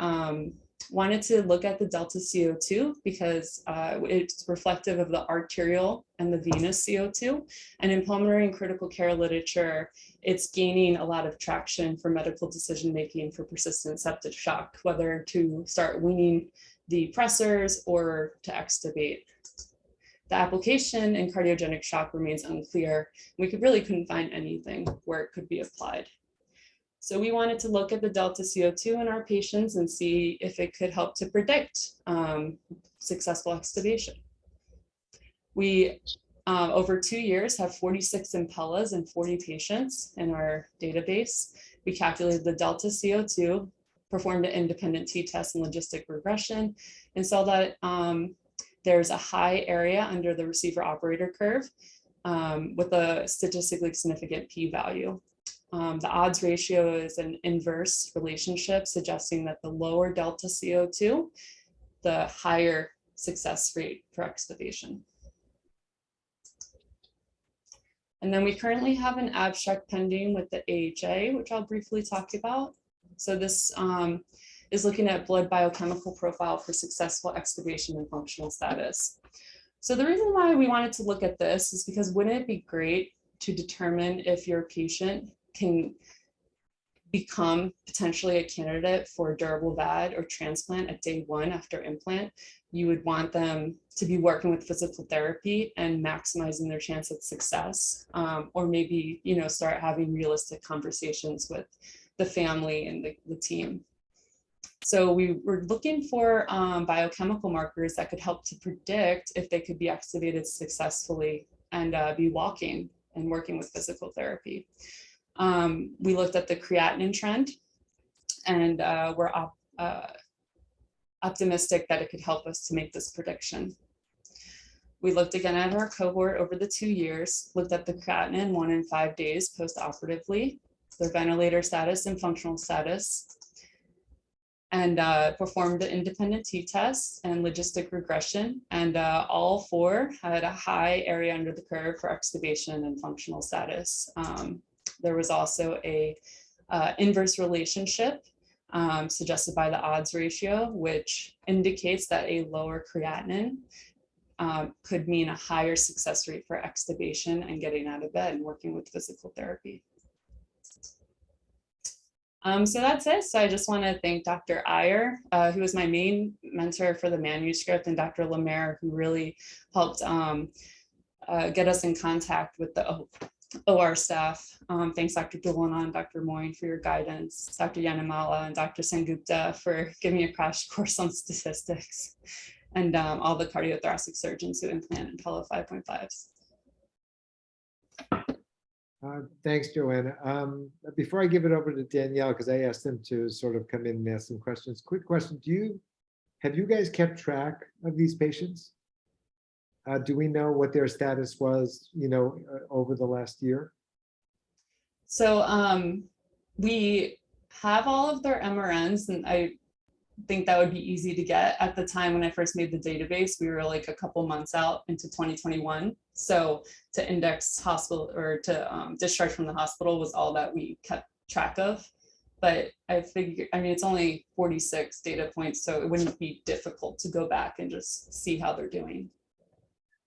wanted to look at the delta CO2 because it's reflective of the arterial and the venous CO2. And in pulmonary and critical care literature, it's gaining a lot of traction for medical decision-making for persistent septic shock, whether to start weaning the pressors or to extubate. The application in cardiogenic shock remains unclear. We couldn't find anything where it could be applied. So we wanted to look at the delta CO2 in our patients and see if it could help to predict successful extubation. We, over 2 years, have 46 Impellas and 40 patients in our database. We calculated the delta CO2, performed an independent t-test and logistic regression, and saw that there's a high area under the receiver operator curve with a statistically significant p-value. The odds ratio is an inverse relationship, suggesting that the lower delta CO2, the higher success rate for extubation. And then we currently have an abstract pending with the AHA, which I'll briefly talk about. So this is looking at blood biochemical profile for successful extubation and functional status. So the reason why we wanted to look at this is because wouldn't it be great to determine if your patient can become potentially a candidate for durable VAD or transplant at day 1 after implant? You would want them to be working with physical therapy and maximizing their chance at success, or maybe, you know, start having realistic conversations with the family and the team. So we were looking for biochemical markers that could help to predict if they could be extubated successfully and be walking and working with physical therapy. We looked at the creatinine trend, and we're optimistic that it could help us to make this prediction. We looked again at our cohort over the 2 years, looked at the creatinine 1 and 5 days post-operatively, their ventilator status and functional status, and performed the independent t-test and logistic regression. And all 4 had a high area under the curve for extubation and functional status. There was also a inverse relationship suggested by the odds ratio, which indicates that a lower creatinine could mean a higher success rate for extubation and getting out of bed and working with physical therapy. So that's it. So I just want to thank Dr. Iyer, who was my main mentor for the manuscript, and Dr. Lemaire, who really helped get us in contact with the OR staff. Thanks, Dr. Joanna and Dr. Moyne for your guidance, Dr. Yanamala and Dr. Sengupta for giving me a crash course on statistics, and all the cardiothoracic surgeons who implant Impella 5.5s.
Thanks, Joanna. Before I give it over to Danielle, because I asked them to sort of come in and ask some questions. Quick question: have you guys kept track of these patients? Do we know what their status was, over the last year?
So we have all of their MRNs, and I think that would be easy to get. At the time when I first made the database, we were like a couple months out into 2021. So to index hospital or to discharge from the hospital was all that we kept track of. But I figure, it's only 46 data points, so it wouldn't be difficult to go back and just see how they're doing.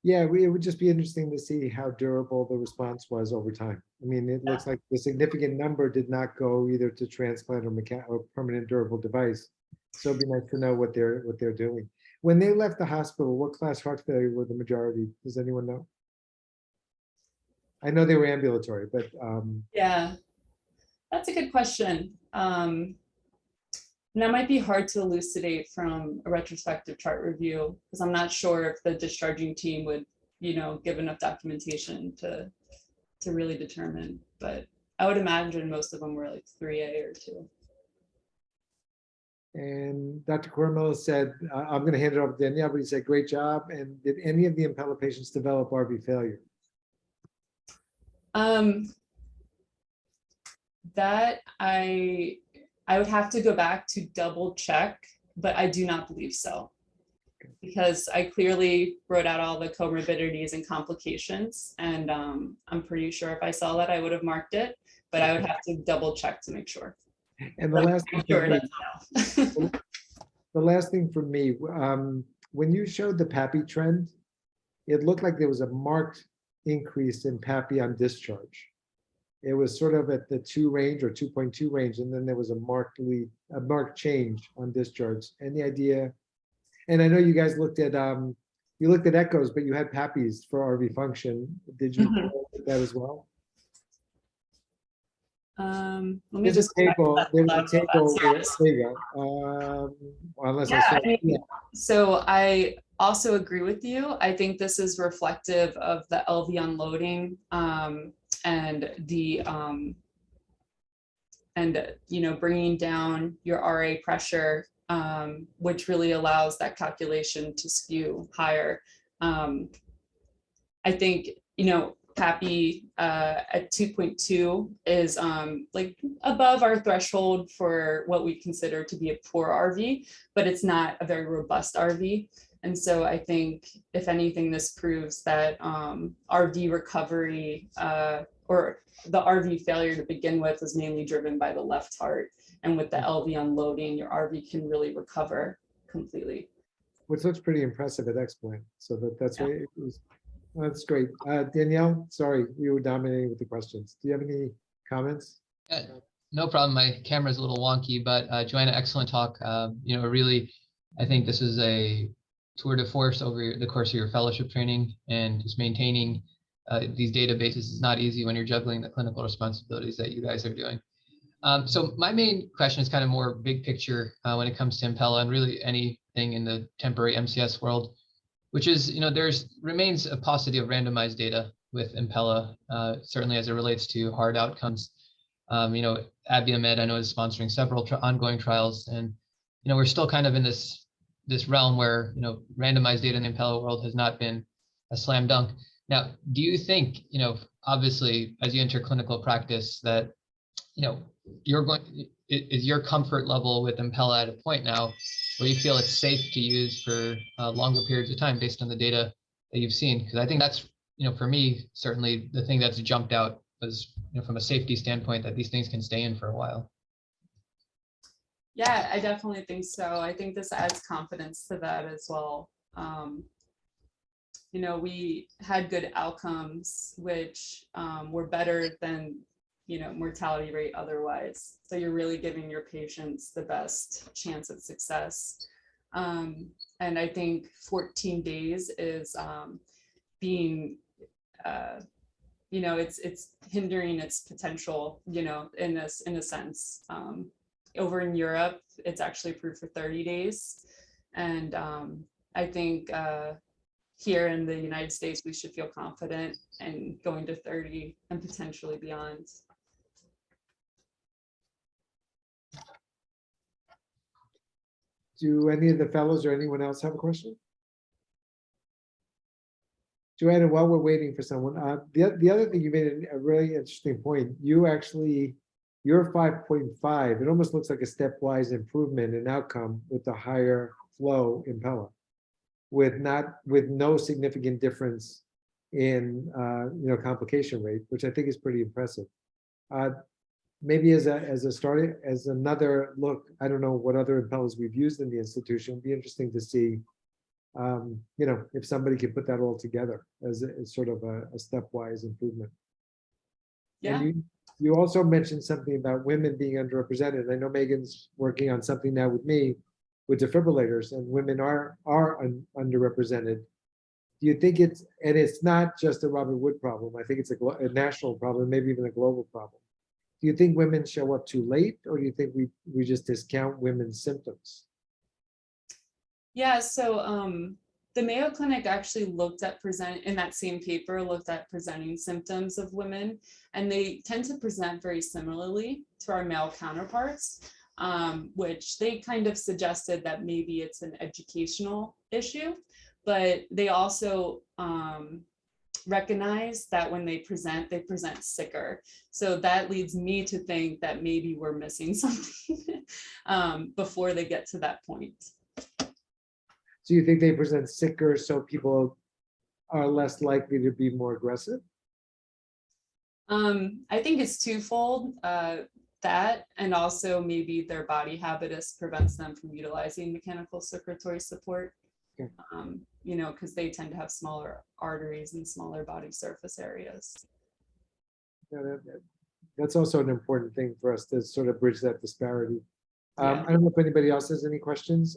Yeah, it would just be interesting to see how durable the response was over time. It looks like the significant number did not go either to transplant or permanent durable device. So it'd be nice to know what they're doing. When they left the hospital, what class heart failure were the majority? Does anyone know? I know they were ambulatory, but
yeah, that's a good question. And that might be hard to elucidate from a retrospective chart review, because I'm not sure if the discharging team would, give enough documentation to really determine. But I would imagine most of them were like 3A or 2.
And Dr. Cormillo said, I'm going to hand it over to Danielle, but he said, great job. And did any of the Impella patients develop RV failure?
That I would have to go back to double check, but I do not believe so, because I clearly wrote out all the comorbidities and complications, and I'm pretty sure if I saw that I would have marked it, but I would have to double check to make sure.
And the last thing for me,
Sure,
the last thing for me, when you showed the PAPI trend, it looked like there was a marked increase in PAPI on discharge. It was sort of at the 2 range or 2.2 range, and then there was a marked change on discharge. Any idea? And I know you guys looked at echoes, but you had PAPIs for RV function. Did you look at that as well?
let me
There's
just
a table. There was a table.
Yes.
There you go. Unless
Yeah,
I saw, yeah.
So I also agree with you. I think this is reflective of the LV unloading and the bringing down your RA pressure, which really allows that calculation to skew higher. I think PAPI at 2.2 is like above our threshold for what we consider to be a poor RV, but it's not a very robust RV. And so I think, if anything, this proves that RV recovery or the RV failure to begin with was mainly driven by the left heart. And with the LV unloading, your RV can really recover completely.
Which looks pretty impressive at X-Plan. So that's why it was. That's great. Danielle, sorry, we were dominating with the questions. Do you have any comments?
No problem. My camera's a little wonky, but Joanna, excellent talk. Really, I think this is a tour de force over the course of your fellowship training, and just maintaining these databases is not easy when you're juggling the clinical responsibilities that you guys are doing. So my main question is kind of more big picture when it comes to Impella and really anything in the temporary MCS world, which is, remains a paucity of randomized data with Impella, certainly as it relates to hard outcomes. Aboyme, I know, is sponsoring several ongoing trials, and we're still kind of in this realm where randomized data in the Impella world has not been a slam dunk. Now, do you think, obviously, as you enter clinical practice, that is your comfort level with Impella at a point now where you feel it's safe to use for longer periods of time based on the data that you've seen? Because I think that's, for me, certainly the thing that's jumped out was, from a safety standpoint, that these things can stay in for a while.
Yeah, I definitely think so. I think this adds confidence to that as well. We had good outcomes, which were better than, mortality rate otherwise. So you're really giving your patients the best chance at success. And I think 14 days is being, it's hindering its potential, in a sense. Over in Europe, it's actually approved for 30 days. And I think here in the United States, we should feel confident in going to 30 and potentially beyond.
Do any of the fellows or anyone else have a question? Joanna, while we're waiting for someone, the other thing you made a really interesting point. You actually, your 5.5, it almost looks like a stepwise improvement in outcome with the higher flow Impella, with no significant difference in complication rate, which I think is pretty impressive. Maybe as another look, I don't know what other Impellas we've used in the institution. It'd be interesting to see, if somebody could put that all together as sort of a stepwise improvement.
Yeah.
And you also mentioned something about women being underrepresented. I know Megan's working on something now with me with defibrillators, and women are underrepresented. Do you think it's not just a Robert Wood problem? I think it's a national problem, maybe even a global problem. Do you think women show up too late, or do you think we just discount women's symptoms?
Yeah, so the Mayo Clinic actually looked at in that same paper, looked at presenting symptoms of women, and they tend to present very similarly to our male counterparts, which they kind of suggested that maybe it's an educational issue, but they also recognize that when they present sicker. So that leads me to think that maybe we're missing something before they get to that point.
So you think they present sicker so people are less likely to be more aggressive?
I think it's twofold, that, and also maybe their body habitus prevents them from utilizing mechanical circulatory support.
Okay.
Because they tend to have smaller arteries and smaller body surface areas.
Yeah, that's also an important thing for us to sort of bridge that disparity.
Yeah.
I don't know if anybody else has any questions.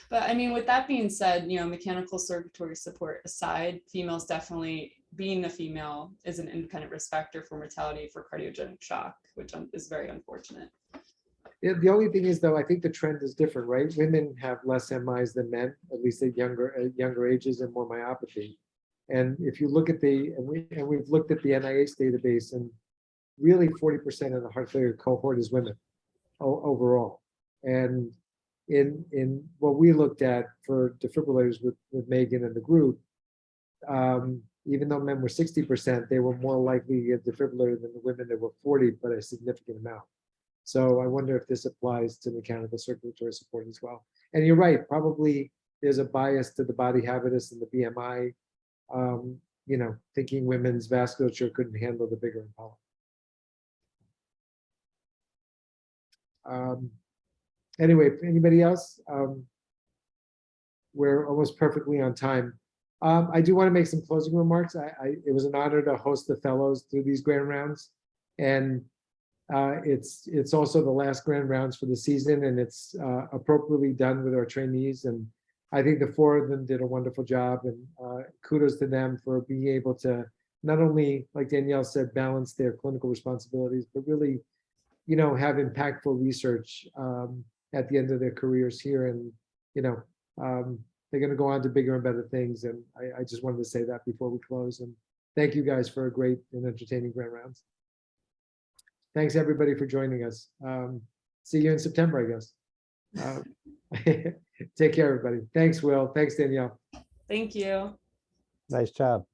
But I mean, with that being said, mechanical circulatory support aside, females definitely, being a female is an independent risk factor for mortality for cardiogenic shock, which is very unfortunate.
The only thing is, though, I think the trend is different, right? Women have less MIs than men, at least at younger ages, and more myopathy. And if you look at we've looked at the NIH database, and really 40% of the heart failure cohort is women overall. And in what we looked at for defibrillators with Megan and the group, even though men were 60%, they were more likely to get defibrillator than the women that were 40, but a significant amount. So I wonder if this applies to mechanical circulatory support as well. And you're right, probably there's a bias to the body habitus and the BMI, thinking women's vasculature couldn't handle the bigger Impella. Anyway, anybody else? We're almost perfectly on time. I do want to make some closing remarks. It was an honor to host the fellows through these grand rounds, and it's also the last grand rounds for the season, and it's appropriately done with our trainees. And I think the four of them did a wonderful job, and kudos to them for being able to not only, like Danielle said, balance their clinical responsibilities, but really, have impactful research at the end of their careers here. And, they're going to go on to bigger and better things. And I just wanted to say that before we close. And thank you guys for a great and entertaining grand rounds. Thanks everybody for joining us. See you in September, I guess. Take care, everybody. Thanks, Will. Thanks, Danielle.
Thank you.
Nice job.